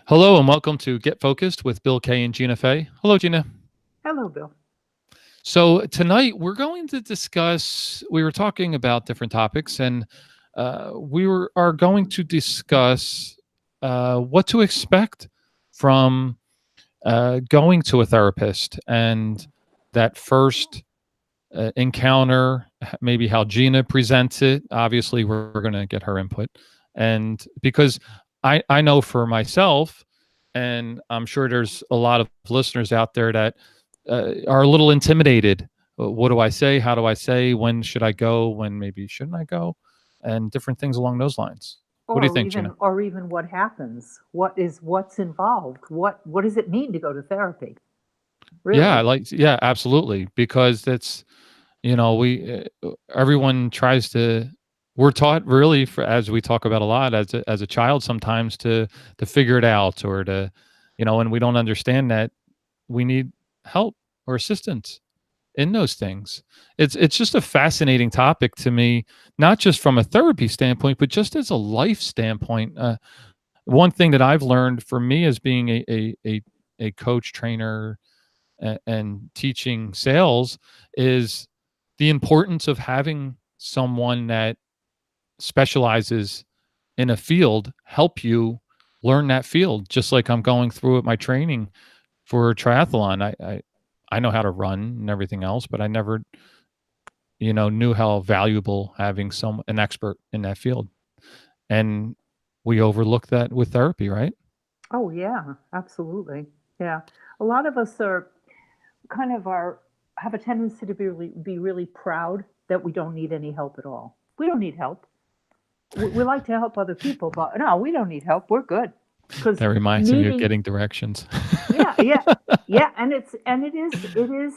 Hello and welcome to Get Focused with Bill Kay and Gina Fay. Hello, Gina. Hello, Bill. So tonight we're going to discuss. We were talking about different topics, and are going to discuss what to expect from going to a therapist and that first encounter. Maybe how Gina presents it. Obviously, we're going to get her input, and because I know for myself, and I'm sure there's a lot of listeners out there that are a little intimidated. What do I say? How do I say? When should I go? When maybe shouldn't I go? And different things along those lines. What do you Or think, Gina? even, or even what happens? What's involved? What does it mean to go to therapy? Yeah, Really? yeah, absolutely. Because that's we everyone tries to. We're taught really, for as we talk about a lot as a child, sometimes to figure it out or to, and we don't understand that we need help or assistance in those things. It's just a fascinating topic to me, not just from a therapy standpoint, but just as a life standpoint. One thing that I've learned for me as being a coach, trainer, and teaching sales is the importance of having someone that specializes in a field help you learn that field. Just like I'm going through at my training for triathlon, I know how to run and everything else, but I never knew how valuable having an expert in that field. And we overlook that with therapy, right? Oh yeah, absolutely. Yeah. A lot of us are kind of are have a tendency to be really proud that we don't need any help at all. We don't need help. We like to help other people, but no, we don't need help. We're good. Because That reminds me of needing, getting directions. yeah, yeah, yeah, and it is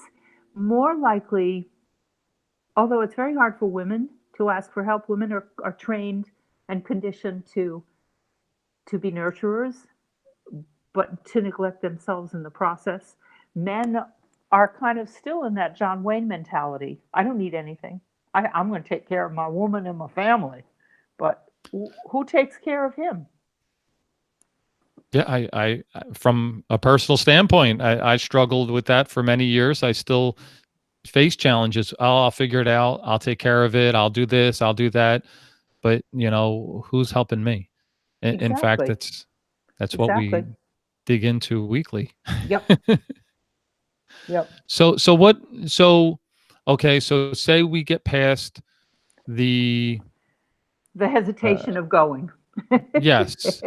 more likely. Although it's very hard for women to ask for help, women are trained and conditioned to be nurturers, but to neglect themselves in the process. Men are kind of still in that John Wayne mentality. I don't need anything. I'm going to take care of my woman and my family. But who takes care of him? Yeah, from a personal standpoint, I struggled with that for many years. I still face challenges. Oh, I'll figure it out. I'll take care of it. I'll do this. I'll do that. But who's helping me? In fact, Exactly. that's what we Exactly. dig into weekly. Yep. Yep. So what? So okay. So say we get past the The hesitation uh, of going. yes.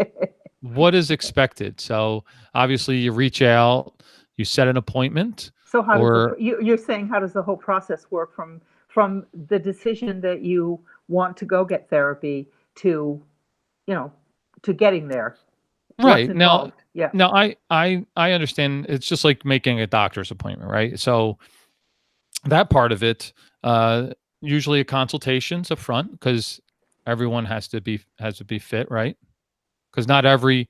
What is expected? So obviously you reach out, you set an appointment, So how does or you're saying how does the whole process work from the decision that you want to go get therapy to, you know, to getting there? What's right now. involved? Yeah. Now I understand. It's just like making a doctor's appointment, right? So that part of it, uh, usually a consultation's up front because everyone has to be fit, right? Because not every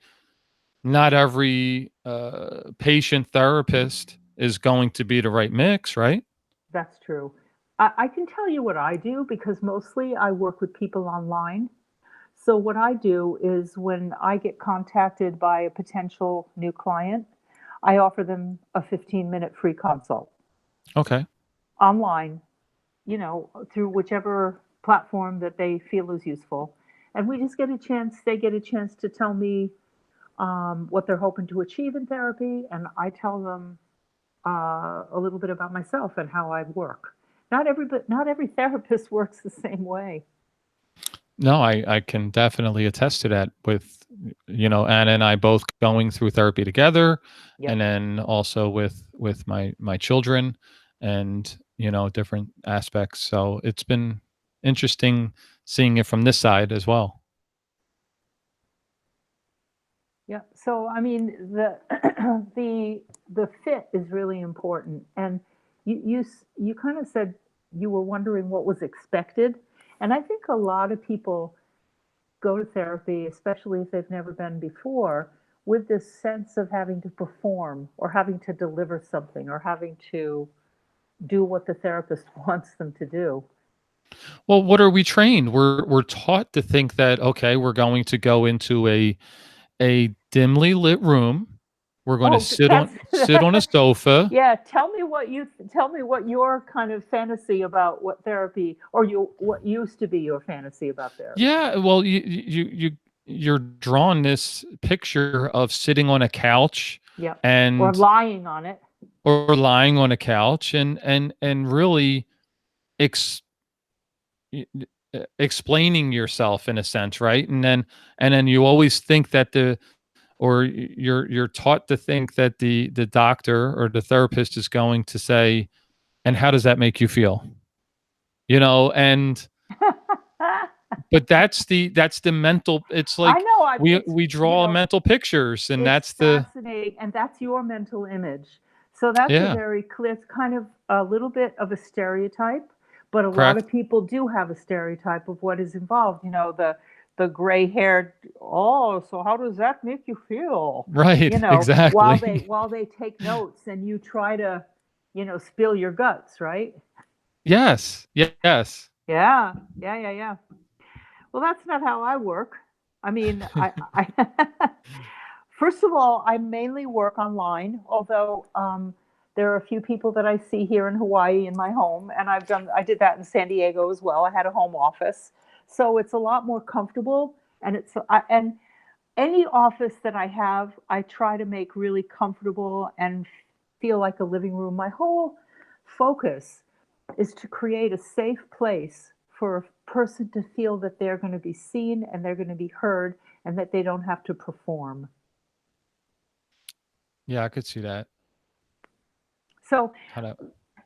patient therapist is going to be the right mix, right? That's true. I can tell you what I do because mostly I work with people online. So what I do is when I get contacted by a potential new client, I offer them a 15-minute free consult Okay. online, through whichever platform that they feel is useful. And we just get a chance, they get a chance to tell me what they're hoping to achieve in therapy, and I tell them a little bit about myself and how I work. Not every therapist works the same way. No, I can definitely attest to that with, Anna and I both going through therapy together, and Yep. then also with my children and, different aspects. So it's been interesting seeing it from this side as well. Yeah. So I mean, the the fit is really important, and you kind of said you were wondering what was expected, and I think a lot of people go to therapy, especially if they've never been before, with this sense of having to perform or having to deliver something or having to do what the therapist wants them to do. Well, what are we trained? We're taught to think that okay, we're going to go into a dimly lit room. We're going to Oh, sit that's on sit on a sofa. yeah. Tell me what your kind of fantasy about what therapy, or what used to be your fantasy about therapy. Yeah, well, you're drawing this picture of sitting on a couch Yep. Or and lying on it. or lying on a couch and really ex explaining yourself in a sense, right? And then you always think that you're taught to think that the doctor or the therapist is going to say, "And how does that make you feel?" And but that's the mental, it's I like know. we draw mental pictures, and It's that's the fascinating, and that's your mental image. So that's a yeah, very clear, it's kind of a little bit of a stereotype, but a lot correct. of people do have a stereotype of what is involved. The gray-haired, oh, so how does that make you feel? Right, exactly. While they take notes and you try to, spill your guts, right? Yes, yes. Yeah, yeah, yeah, yeah. Well, that's not how I work. I mean, first of all, I mainly work online, although there are a few people that I see here in Hawaii in my home, and I did that in San Diego as well. I had a home office, so it's a lot more comfortable, and any office that I have, I try to make really comfortable and feel like a living room. My whole focus is to create a safe place for a person to feel that they're going to be seen and they're going to be heard and that they don't have to perform. Yeah, I could see that. So, How to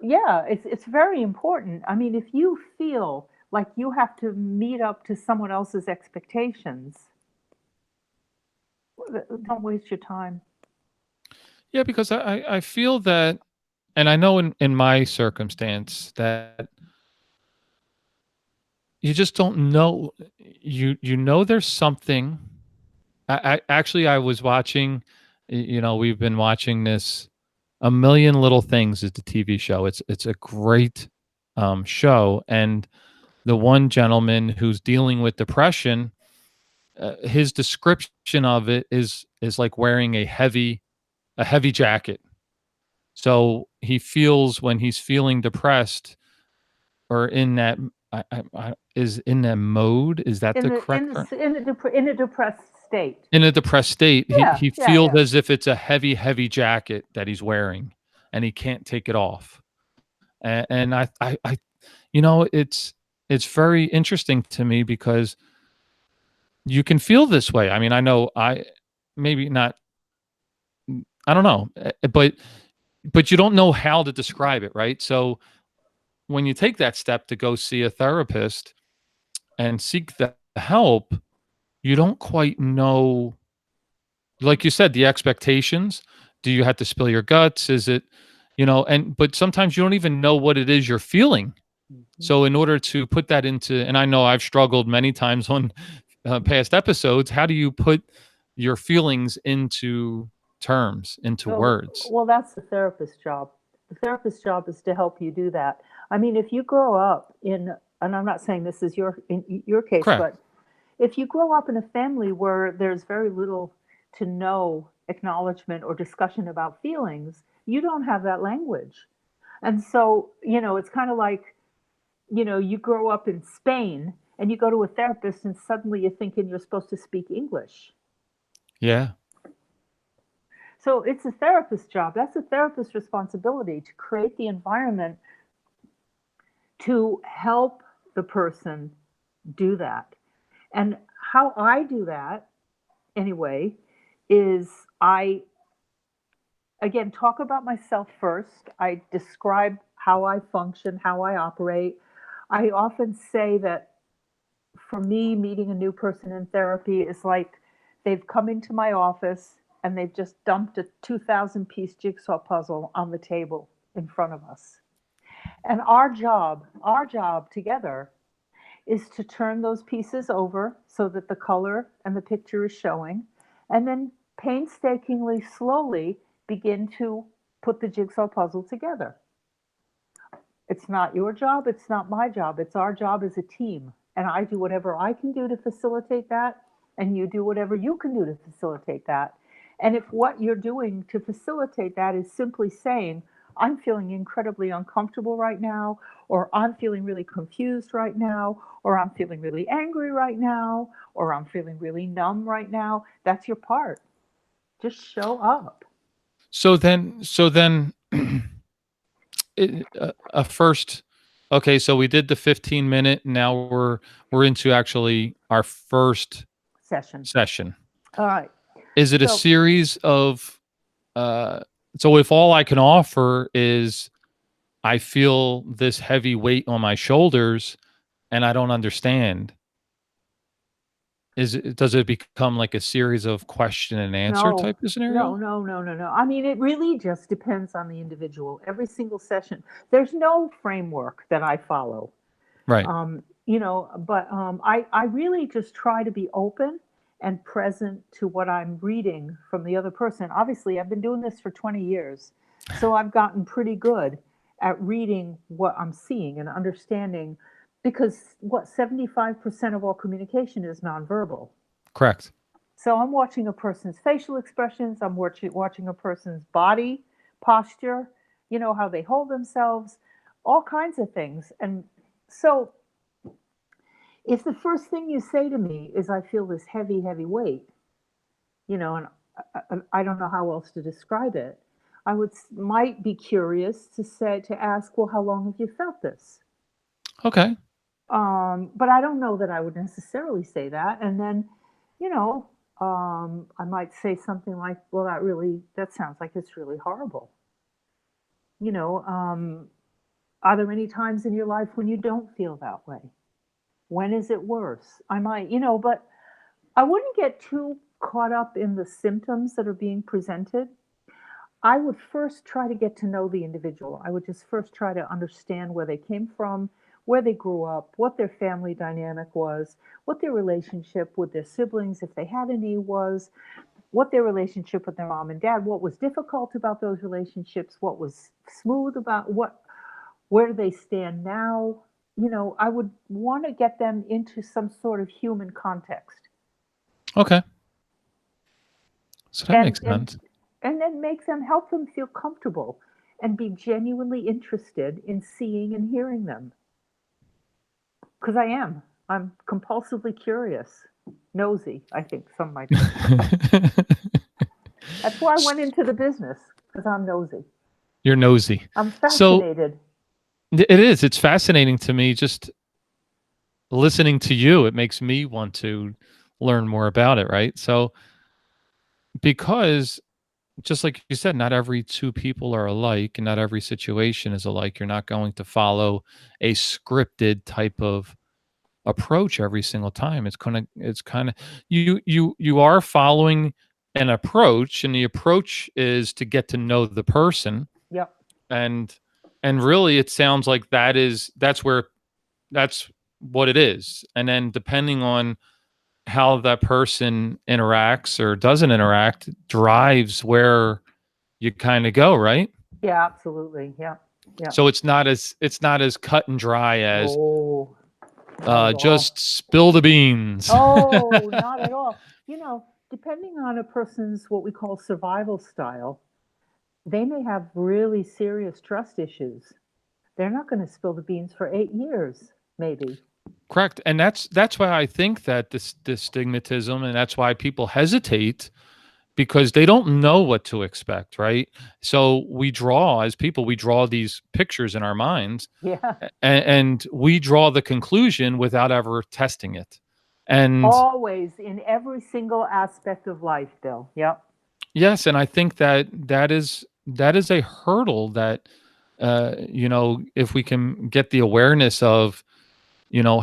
yeah, it's very important. I mean, if you feel like you have to meet up to someone else's expectations, don't waste your time. Yeah, because I feel that, and I know in my circumstance that you just don't know, there's something. I was watching, we've been watching this A Million Little Things is the TV show. It's a great show, and the one gentleman who's dealing with depression, his description of it is like wearing a heavy jacket. So he feels when he's feeling depressed, or in that is in that mode. Is that the correct term? In a depressed state. In a depressed state, he Yeah, he yeah, feels yeah. as if it's a heavy jacket that he's wearing, and he can't take it off. And it's very interesting to me because you can feel this way. I mean, I know I maybe not. I don't know, but you don't know how to describe it, right? So when you take that step to go see a therapist and seek the help, you don't quite know, like you said, the expectations. Do you have to spill your guts? Is it, and but sometimes you don't even know what it is you're feeling. Mhm. So in order to put that into, and I know I've struggled many times on past episodes, how do you put your feelings into terms, into words? Well, that's the therapist's job. The therapist's job is to help you do that. I mean, if you grow up in, and I'm not saying this is your case, Correct. but if you grow up in a family where there's very little to no acknowledgement or discussion about feelings, you don't have that language. And so, it's kind of like, you grow up in Spain and you go to a therapist and suddenly you're thinking you're supposed to speak English. Yeah. So it's a therapist's job. That's a therapist's responsibility to create the environment to help the person do that. And how I do that, anyway, is I, again, talk about myself first. I describe how I function, how I operate. I often say that for me, meeting a new person in therapy is like they've come into my office and they've just dumped a 2,000-piece jigsaw puzzle on the table in front of us. And our job together is to turn those pieces over so that the color and the picture is showing, and then painstakingly, slowly begin to put the jigsaw puzzle together. It's not your job, it's not my job, it's our job as a team. And I do whatever I can do to facilitate that. and you do whatever you can do to facilitate that. And if what you're doing to facilitate that is simply saying, I'm feeling incredibly uncomfortable right now, or I'm feeling really confused right now, or I'm feeling really angry right now, or I'm feeling really numb right now, that's your part. Just show up. So then, a first. Okay, so we did the 15-minute. Now we're into actually our first Session. session. All right. Is it a So, series of uh so if all I can offer is I feel this heavy weight on my shoulders and I don't understand, does it become like a series of question and answer no, type of no, scenario? no, no, no, no. I mean, it really just depends on the individual. Every single session, there's no framework that I follow. Right. But I really just try to be open and present to what I'm reading from the other person. Obviously, I've been doing this for 20 years, so I've gotten pretty good at reading what I'm seeing and understanding because what 75% of all communication is nonverbal. Correct. So I'm watching a person's facial expressions, I'm watching a person's body posture, how they hold themselves, all kinds of things. And so if the first thing you say to me is, I feel this heavy, heavy weight, and I don't know how else to describe it, I might be curious to ask, well, how long have you felt this? Okay. But I don't know that I would necessarily say that. And then, you know, I might say something like, well, that sounds like it's really horrible. You know, are there any times in your life when you don't feel that way? When is it worse? I might, but I wouldn't get too caught up in the symptoms that are being presented. I would first try to get to know the individual. I would just first try to understand where they came from, where they grew up, what their family dynamic was, what their relationship with their siblings, if they had any, was, what their relationship with their mom and dad, what was difficult about those relationships, what was smooth about where do they stand now. I would want to get them into some sort of human context. Okay. So that and makes and sense. and then help them feel comfortable and be genuinely interested in seeing and hearing them, because I'm compulsively curious, nosy, I think some might say. That's why I went into the business, because I'm nosy. You're nosy. I'm So fascinated. it is. It's fascinating to me just listening to you. It makes me want to learn more about it, right? So because just like you said, not every two people are alike and not every situation is alike. You're not going to follow a scripted type of approach every single time. It's kind of you are following an approach, and the approach is to get to know the person. Yep. and and really it sounds like that's what it is. And then depending on how that person interacts or doesn't interact drives where you kind of go, right? Yeah, absolutely. Yep. Yep. So it's not as cut and dry as Oh, not at all. just spill the beans. Oh, not at all. Depending on a person's what we call survival style, they may have really serious trust issues. They're not going to spill the beans for 8 years, maybe. Correct. And that's why I think that this stigmatism, and that's why people hesitate, because they don't know what to expect, right? So as people, we draw these pictures in our minds, Yeah. and we draw the conclusion without ever testing it. And Always in every single aspect of life, Bill. Yep. yes, and I think that is a hurdle that if we can get the awareness of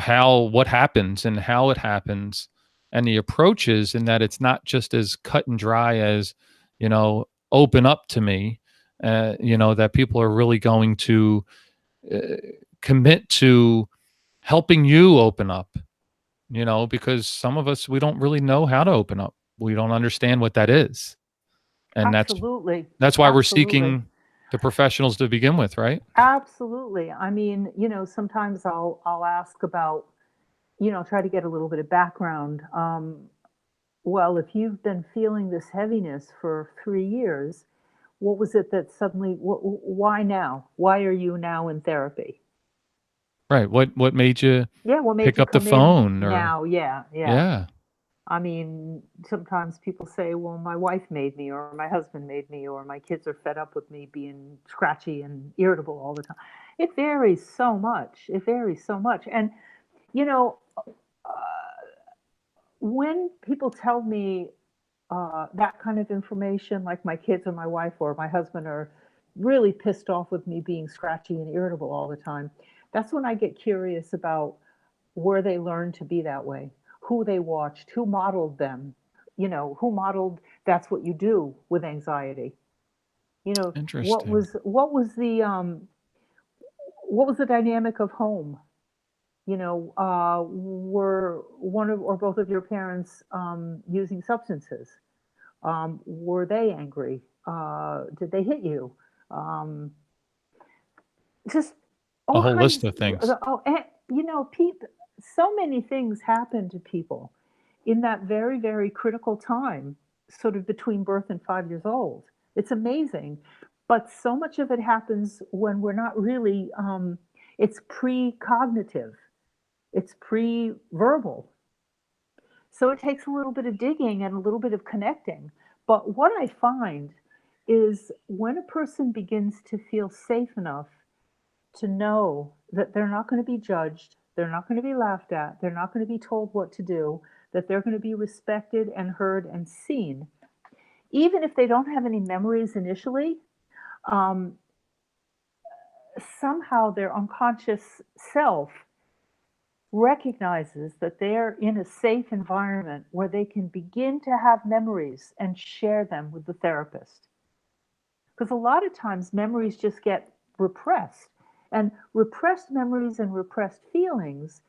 how what happens and how it happens and the approaches, and that it's not just as cut and dry as open up to me, that people are really going to uh, commit to helping you open up, because some of us, we don't really know how to open up. We don't understand what that is. And Absolutely. that's why we're Absolutely. seeking the professionals to begin with, right? Absolutely. I mean, sometimes I'll ask about, try to get a little bit of background. Well, if you've been feeling this heaviness for 3 years, what was it that suddenly, why now? Why are you now in therapy? Right. What made you Yeah, what made pick you up the come in phone or now? Yeah, yeah. yeah, I mean, sometimes people say, well, my wife made me, or my husband made me, or my kids are fed up with me being scratchy and irritable all the time. It varies so much. It varies so much. And, you know, when people tell me that kind of information, like my kids or my wife or my husband are really pissed off with me being scratchy and irritable all the time, that's when I get curious about where they learned to be that way, who they watched, who modeled them, who modeled that's what you do with anxiety. What interesting. was the dynamic of home? Were one of or both of your parents using substances? Were they angry? Did they hit you? Um, just A all whole list kinds. of things. Oh, and, so many things happen to people in that very, very critical time, sort of between birth and 5 years old. It's amazing. But so much of it happens when we're not really, it's precognitive, it's pre verbal. So it takes a little bit of digging and a little bit of connecting. But what I find is when a person begins to feel safe enough to know that they're not going to be judged, they're not going to be laughed at, they're not going to be told what to do, that they're going to be respected and heard and seen, even if they don't have any memories initially, um, somehow their unconscious self recognizes that they're in a safe environment where they can begin to have memories and share them with the therapist. Because a lot of times memories just get repressed. And repressed memories and repressed feelings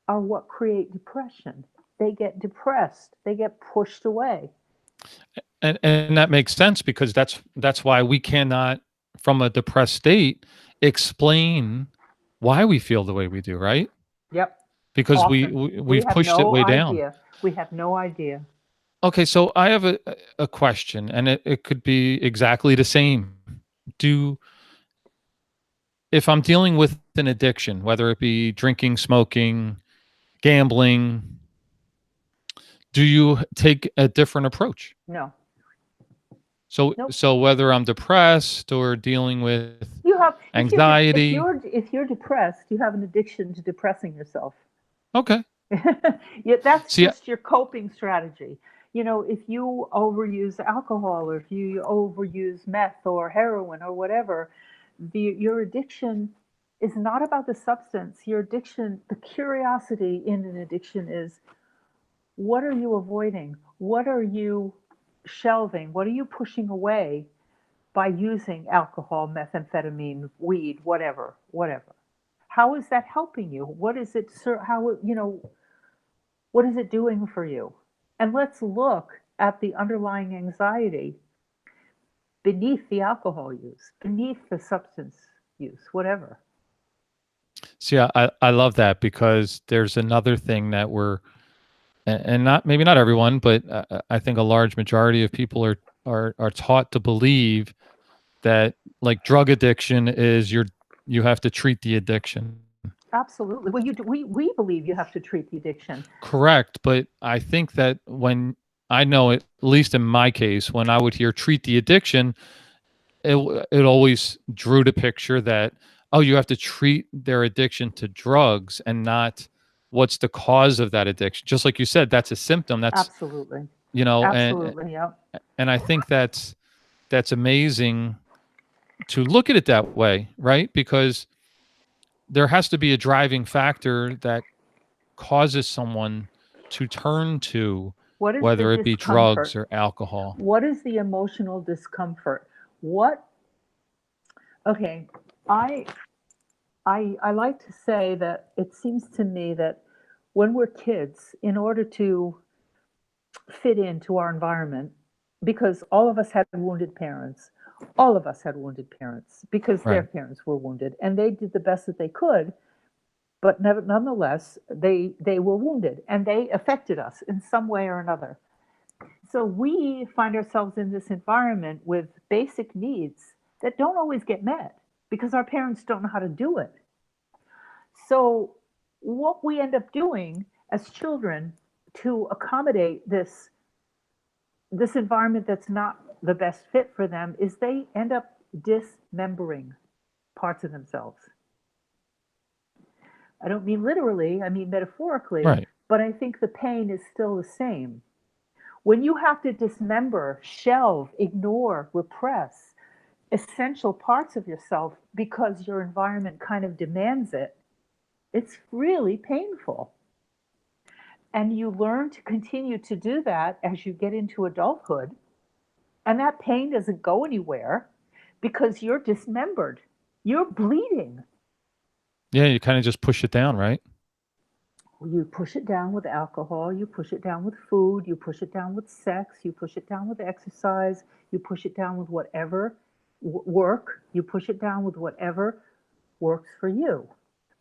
are what create depression. They get depressed, they get pushed away. And that makes sense because that's why we cannot, from a depressed state, explain why we feel the way we do, right? Yep. Because Often. We we've have pushed it no way down. idea. We have no idea. Okay, so I have a question, and it could be exactly the same. Do If I'm dealing with an addiction, whether it be drinking, smoking, gambling, do you take a different approach? No. Nope. So whether I'm depressed or dealing with You have anxiety, if you're depressed, you have an addiction to depressing yourself. okay. Yeah, that's See, just your coping strategy. If you overuse alcohol or if you overuse meth or heroin or whatever, your addiction is not about the substance. Your addiction, the curiosity in an addiction is what are you avoiding? What are you shelving? What are you pushing away by using alcohol, methamphetamine, weed, whatever, whatever? How is that helping you? What is it, sir? What is it doing for you? And let's look at the underlying anxiety beneath the alcohol use, beneath the substance use, whatever. I love that because there's another thing that and not maybe not everyone, but I think a large majority of people are taught to believe that like drug addiction is you have to treat the addiction. Absolutely. Well, we believe you have to treat the addiction. Correct, but I think that when I know it, at least in my case, when I would hear treat the addiction, it always drew the picture that, oh, you have to treat their addiction to drugs and not what's the cause of that addiction. Just like you said, that's a symptom. That's, Absolutely. you know, Absolutely. Yeah. and I think that's amazing to look at it that way, right? Because there has to be a driving factor that causes someone to turn to What is the whether it be drugs discomfort? or alcohol. What is the emotional discomfort? What, okay, I I like to say that it seems to me that when we're kids, in order to fit into our environment, because all of us had wounded parents, all of us had wounded parents because their Right. parents were wounded, and they did the best that they could. But nonetheless, they were wounded, and they affected us in some way or another. So we find ourselves in this environment with basic needs that don't always get met because our parents don't know how to do it. So what we end up doing as children to accommodate this environment that's not the best fit for them is they end up dismembering parts of themselves. I don't mean literally, I mean metaphorically, Right. but I think the pain is still the same. When you have to dismember, shelve, ignore, repress essential parts of yourself because your environment kind of demands it, it's really painful. And you learn to continue to do that as you get into adulthood. And that pain doesn't go anywhere because you're dismembered. You're bleeding. Yeah, you kind of just push it down, right? You push it down with alcohol, you push it down with food, you push it down with sex, you push it down with exercise, you push it down with whatever work, you push it down with whatever works for you.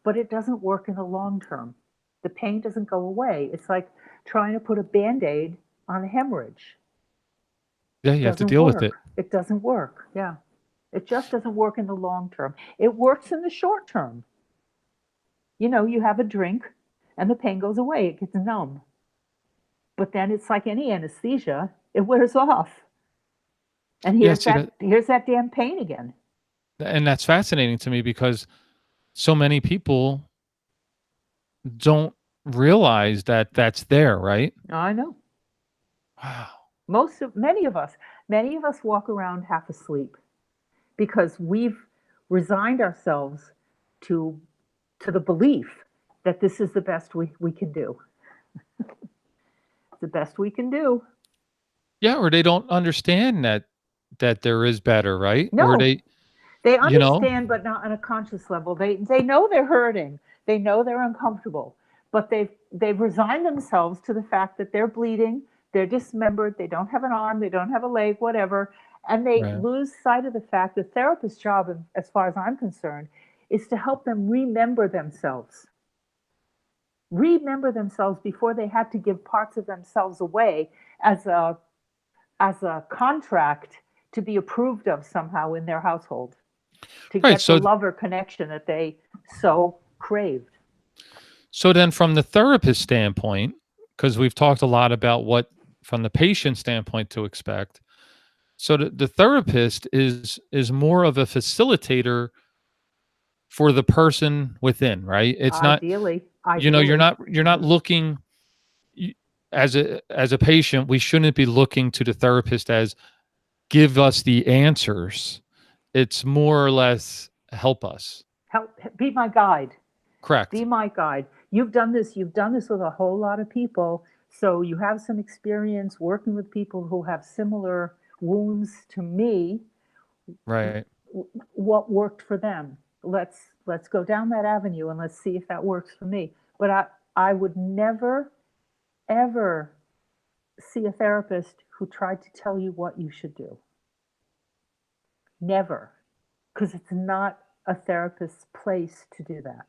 But it doesn't work in the long term. The pain doesn't go away. It's like trying to put a band aid on a hemorrhage. Yeah, It you have to doesn't deal with it. work. It doesn't work. Yeah. It just doesn't work in the long term. It works in the short term. You know, you have a drink and the pain goes away, it gets numb. But then it's like any anesthesia, it wears off. And Yeah, see that, here's that damn pain again. and that's fascinating to me because so many people don't realize that that's there, right? I know. Wow. Many of us walk around half asleep because we've resigned ourselves to to the belief that this is the best we can do. It's the best we can do. Yeah, or they don't understand that there is better, right? Or No, they, they you know, understand, but not on a conscious level. They know they're hurting. They know they're uncomfortable, but they've resigned themselves to the fact that they're bleeding, they're dismembered, they don't have an arm, they don't have a leg, whatever, and they right. lose sight of the fact the therapist's job, as far as I'm concerned, is to help them remember themselves before they had to give parts of themselves away as a contract to be approved of somehow in their household to Right. get the love or connection that they so craved. So then from the therapist standpoint, because we've talked a lot about what from the patient standpoint to expect. So the therapist is more of a facilitator for the person within, right? It's not, Ideally, you know, ideally. you're not Hmm. looking y- as a patient, we shouldn't be looking to the therapist as give us the answers. It's more or less help us. Help, be my guide. Be Correct. my guide. You've done this with a whole lot of people, so you have some experience working with people who have similar wounds to me. Right. What worked for them? Let's go down that avenue and let's see if that works for me. But I would never ever see a therapist who tried to tell you what you should do. Never, because it's not a therapist's place to do that.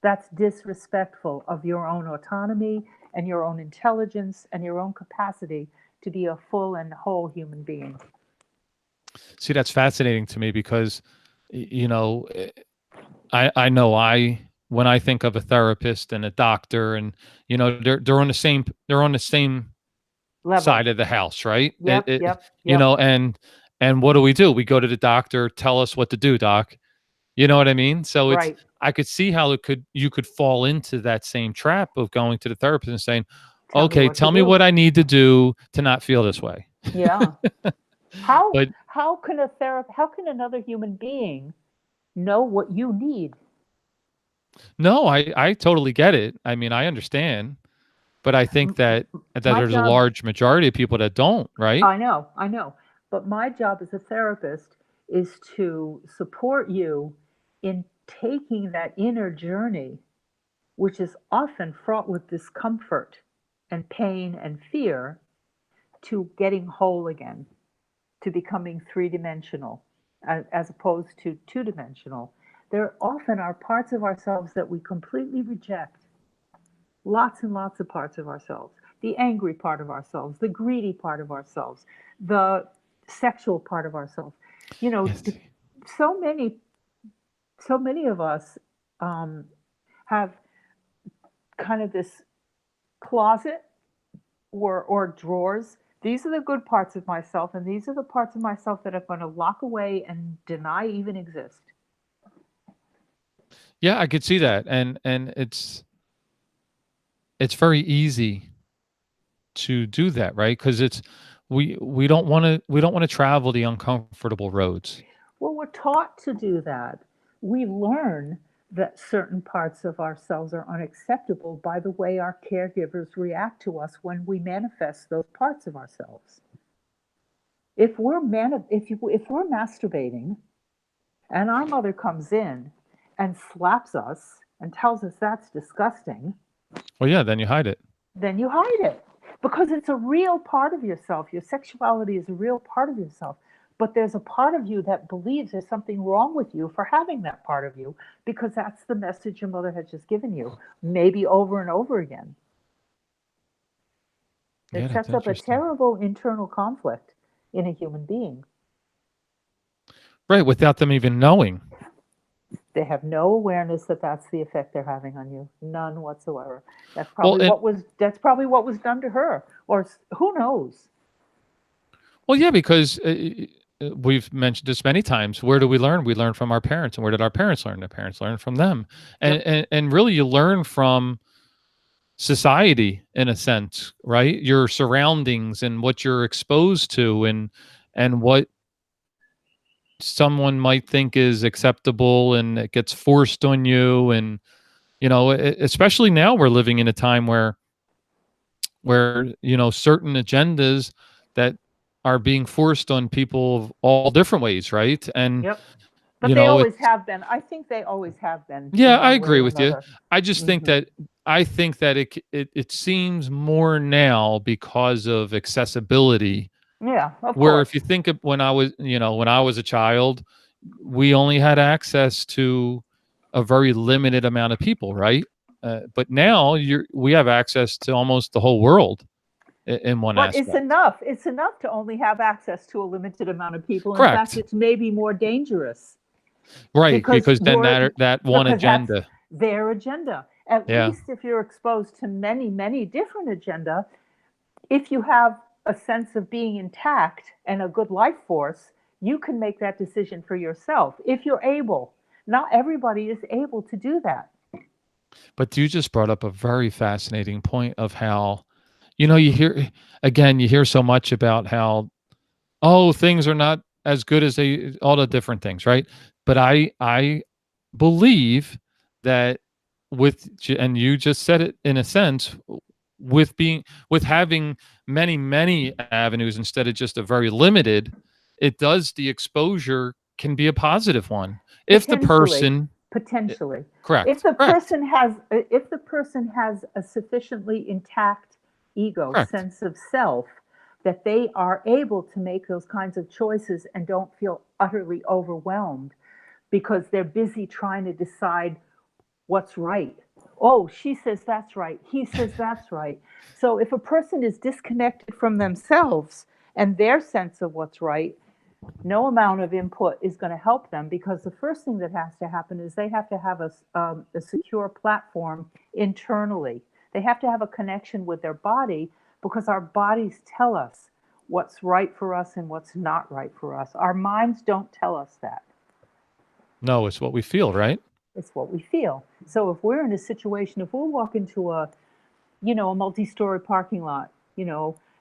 That's disrespectful of your own autonomy and your own intelligence and your own capacity to be a full and whole human being. See, that's fascinating to me because, you know, I know when I think of a therapist and a doctor, and you know, they're on the same Level. side of the house, right? Yep, yep, You yep. know, and what do? We go to the doctor, tell us what to do, doc. You know what I mean? So it's Right. I could see how it could you could fall into that same trap of going to the therapist and saying, Tell me "Okay, what to tell me do. what I need to do to not feel this way." Yeah. How But how can another human being know what you need? no, I totally get it. I mean, I understand, but I think that My there's a job, large majority of people that don't, right? I know, but my job as a therapist is to support you in taking that inner journey, which is often fraught with discomfort and pain and fear, to getting whole again, to becoming three-dimensional as opposed to two-dimensional. There often are parts of ourselves that we completely reject. Lots and lots of parts of ourselves. the angry part of ourselves, the greedy part of ourselves, the sexual part of ourselves. You know, Yes. so many, so many of us um, have kind of this closet or drawers. These are the good parts of myself, and these are the parts of myself that I'm going to lock away and deny even exist. Yeah, I could see that, and it's very easy to do that, right? Because it's we don't want to travel the uncomfortable roads. Well, we're taught to do that. We learn that certain parts of ourselves are unacceptable by the way our caregivers react to us when we manifest those parts of ourselves. If we're masturbating and our mother comes in and slaps us and tells us that's disgusting, Well, yeah, then you hide it. then you hide it because it's a real part of yourself. Your sexuality is a real part of yourself. But there's a part of you that believes there's something wrong with you for having that part of you because that's the message your mother has just given you, maybe over and over again. Yeah, It that's sets up a interesting. terrible internal conflict in a human being. Right, without them even knowing. They have no awareness that that's the effect they're having on you, none whatsoever. Well, and That's probably what was done to her, or who knows? well, yeah, because we've mentioned this many times. Where do we learn? We learn from our parents, and where did our parents learn? Their parents learned from them, and Yep, and really, you learn from society in a sense, right? Your surroundings and what you're exposed to, and what someone might think is acceptable, and it gets forced on you, and especially now we're living in a time where certain agendas that are being forced on people of all different ways, right? And yep. But they always it's have been. I think they always have been yeah, in I one way agree or with you. another. I just think Hmm. that it seems more now because of accessibility. Yeah, of Where course. if you think of when I was a child, we only had access to a very limited amount of people, right? But now we have access to almost the whole world in one But it's aspect. enough. It's enough to only have access to a limited amount of people. In fact, Correct. it's maybe more dangerous Right, because because then that one that's agenda. their agenda. At Yeah. least if you're exposed to many, many different agenda, if you have a sense of being intact and a good life force, you can make that decision for yourself if you're able. Not everybody is able to do that. But you just brought up a very fascinating point of how, you hear again, you hear so much about how, oh, things are not as good as they all the different things, right? But I believe that and you just said it in a sense, with having many avenues instead of just a very limited, it does the exposure can be a positive one if the Potentially, person potentially. correct, correct, If the person has a sufficiently intact ego, correct. sense of self, that they are able to make those kinds of choices and don't feel utterly overwhelmed because they're busy trying to decide what's right. Oh, she says that's right. He says that's right. So if a person is disconnected from themselves and their sense of what's right, no amount of input is going to help them because the first thing that has to happen is they have to have a secure platform internally. They have to have a connection with their body because our bodies tell us what's right for us and what's not right for us. Our minds don't tell us that. No, it's what we feel, right? It's what we feel. So if we're in a situation, if we walk into a multi-story parking lot,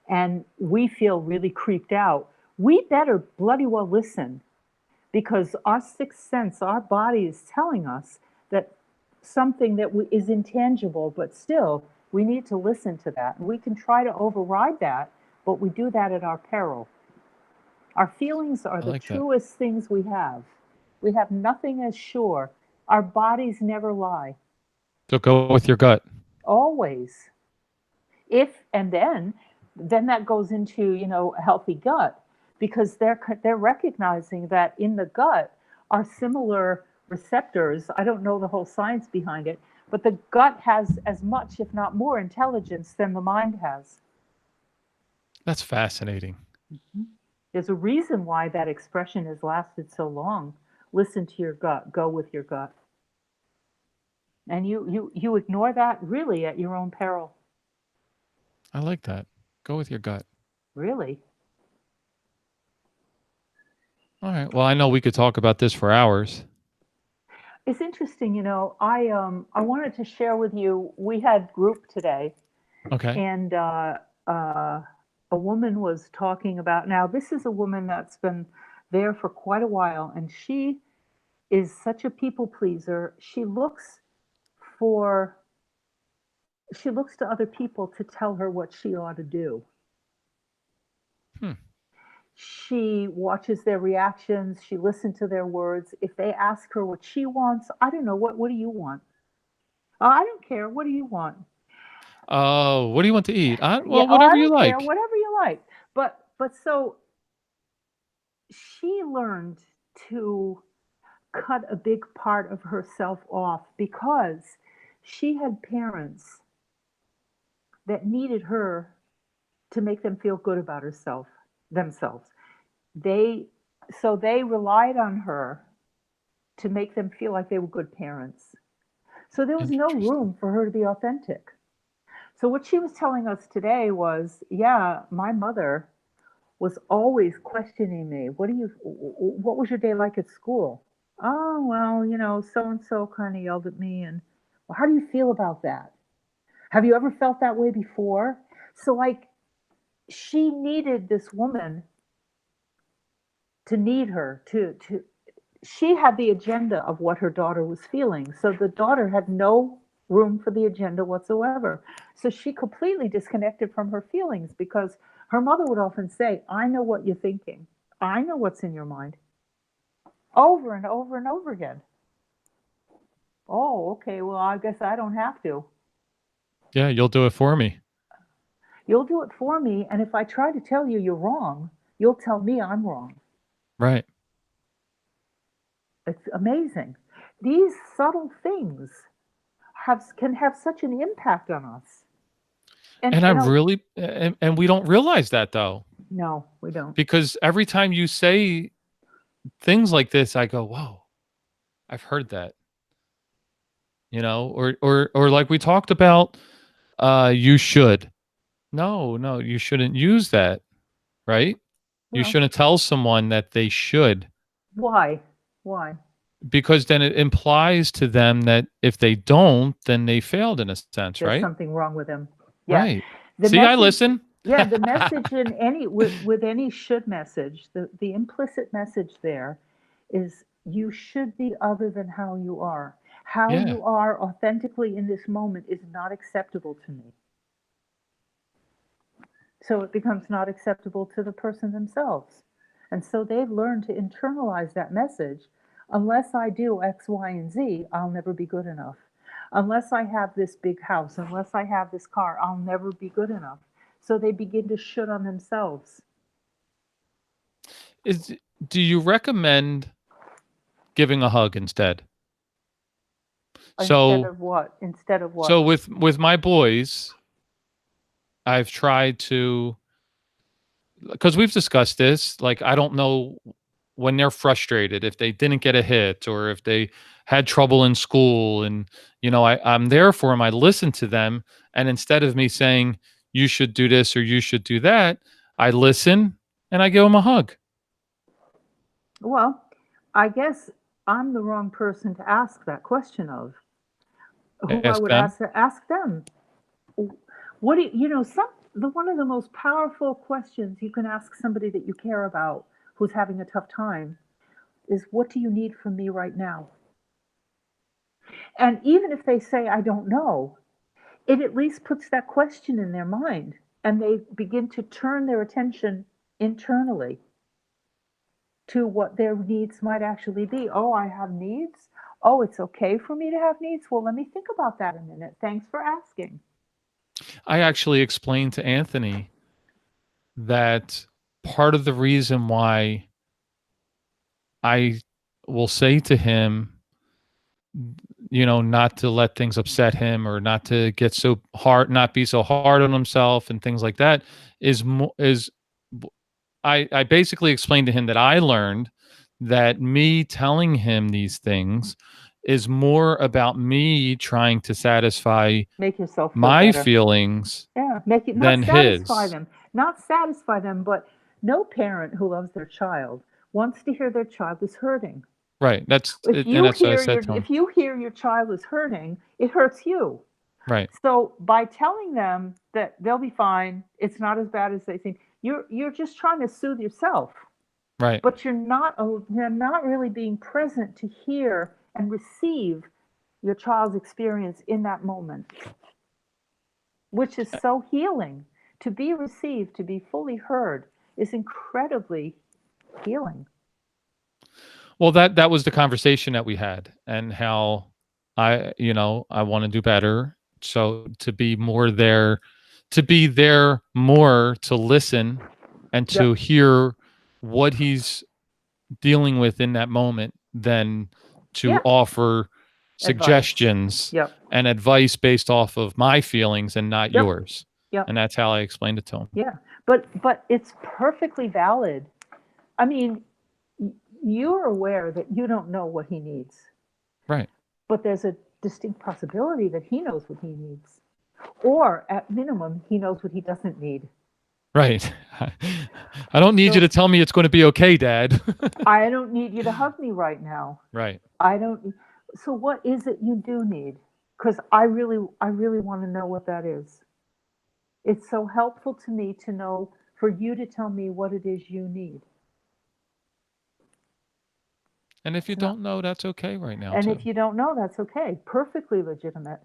and we feel really creeped out, we better bloody well listen because our sixth sense, our body is telling us that something is intangible, but still we need to listen to that. And we can try to override that, but we do that at our peril. Our feelings are I the like that. truest things we have. We have nothing as sure. Our bodies never lie, So go with your gut. always. If and then that goes into a healthy gut because they're recognizing that in the gut are similar receptors. I don't know the whole science behind it, But the gut has as much, if not more, intelligence than the mind has. That's fascinating. Mhm. There's a reason why that expression has lasted so long. Listen to your gut, go with your gut. And you ignore that really at your own peril. I like that. Go with your gut. Really. All right. Well, I know we could talk about this for hours. It's interesting, I wanted to share with you, we had group today, Okay. and uh, a woman was talking about, now this is a woman that's been there for quite a while, and she is such a people pleaser. For she looks to other people to tell her what she ought to do. Hmm. She watches their reactions, she listens to their words. If they ask her what she wants, I don't know, what do you want? Oh, I don't care. What do you want? Oh, what do you want to eat? Yeah, Well, oh, I whatever you don't care. like. Whatever you like. But so she learned to cut a big part of herself off because she had parents that needed her to make them feel good about herself themselves. They they relied on her to make them feel like they were good parents. So there was no Interesting. room for her to be authentic. So what she was telling us today was, yeah, my mother was always questioning me. What was your day like at school? Oh, well, so and so kind of yelled at me. And well, how do you feel about that? Have you ever felt that way before? So, like, she needed this woman to need her to she had the agenda of what her daughter was feeling. So the daughter had no room for the agenda whatsoever. So she completely disconnected from her feelings because her mother would often say, I know what you're thinking. I know what's in your mind, over and over and over again. Oh, okay. Well, I guess I don't have to. Yeah, you'll do it for me. You'll do it for me. And if I try to tell you you're wrong, you'll tell me I'm wrong. Right. It's amazing. These subtle things can have such an impact on us. And And I really and we don't realize that though, no, we don't. because every time you say things like this, I go, "Whoa, I've heard that." Or like we talked about, you should. No, no, you shouldn't use that, right? You Well, shouldn't tell someone that they should, why? Why? because then it implies to them that if they don't, then they failed in a sense, There's right? something wrong with him. Yeah. Right. The See, I message, listen. yeah, the message in any with any should message, the implicit message there is you should be other than how you are. How Yeah. you are authentically in this moment is not acceptable to me. So it becomes not acceptable to the person themselves. And so they've learned to internalize that message. Unless I do X, Y, and Z, I'll never be good enough. Unless I have this big house, unless I have this car, I'll never be good enough. So they begin to should on themselves. Is Do you recommend giving a hug instead? Instead So of what? Instead of so what? with my boys, I've tried to, because we've discussed this, like I don't know when they're frustrated, if they didn't get a hit or if they had trouble in school, and I'm there for them. I listen to them, and instead of me saying you should do this or you should do that, I listen and I give them a hug. Well, I guess I'm the wrong person to ask that question of. Who I Ask would them. ask them. What do some the one of the most powerful questions you can ask somebody that you care about who's having a tough time is, what do you need from me right now? And even if they say I don't know, it at least puts that question in their mind, and they begin to turn their attention internally to what their needs might actually be. Oh, I have needs. Oh, it's okay for me to have needs. Well, let me think about that a minute. Thanks for asking. I actually explained to Anthony that part of the reason why I will say to him, not to let things upset him, or not to get so hard, not be so hard on himself and things like that, is I basically explained to him that I learned that me telling him these things is more about me trying to satisfy Make yourself feel my better. feelings Yeah, make it not than satisfy his. them, not satisfy them, but no parent who loves their child wants to hear their child is hurting. Right. That's it, and that's what I said to him. If you hear your child is hurting, it hurts you. Right. So by telling them that they'll be fine, it's not as bad as they think. You're just trying to soothe yourself, Right. but you're not really being present to hear and receive your child's experience in that moment, which is so healing. To be received, to be fully heard, is incredibly healing. Well, that was the conversation that we had, and how I want to do better. So to be there more to listen and to Yep. hear what he's dealing with in that moment, than to Yeah. offer Advice. suggestions Yep. and advice based off of my feelings and not Yep. yours. Yep. And that's how I explained it to him. Yeah. But it's perfectly valid. I mean, you're aware that you don't know what he needs, Right. but there's a distinct possibility that he knows what he needs. Or at minimum, he knows what he doesn't need. Right. I don't need you So to tell me it's going to be okay, Dad. I don't need you to hug me right now. Right. I don't. So what is it you do need? Because I really want to know what that is. It's so helpful to me to know, for you to tell me what it is you need. And if you It's not, don't know, that's okay right now and too. if you don't know, that's okay. Perfectly legitimate.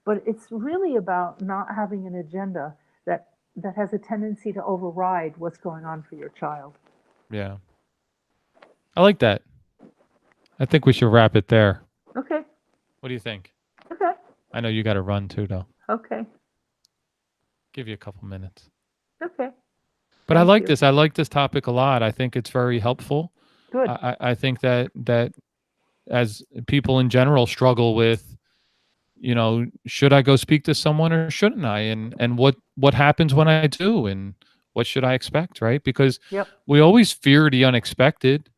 But it's really about not having an agenda that has a tendency to override what's going on for your child. Yeah. I like that. I think we should wrap it there. Okay. What do you think? Okay. I know you got to run too, though. Okay. Give you a couple minutes. Okay. But I Thank like you. this. I like this topic a lot. I think it's very helpful. Good. I think that as people in general struggle with, should I go speak to someone or shouldn't I? And what happens when I do, and what should I expect, right? Because Yep. we always fear the unexpected,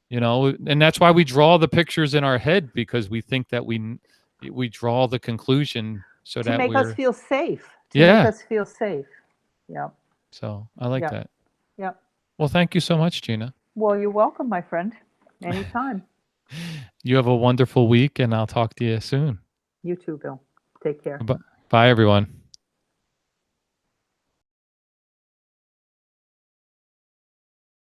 and that's why we draw the pictures in our head, because we think that we draw the conclusion so To that make us we're, feel safe. To make yeah. us feel safe. Yep. So I like Yep. that. Yep. Well, thank you so much, Gina. Well, you're welcome, my friend. Anytime. You have a wonderful week, and I'll talk to you soon. You too, Bill. Take care. Bye, everyone.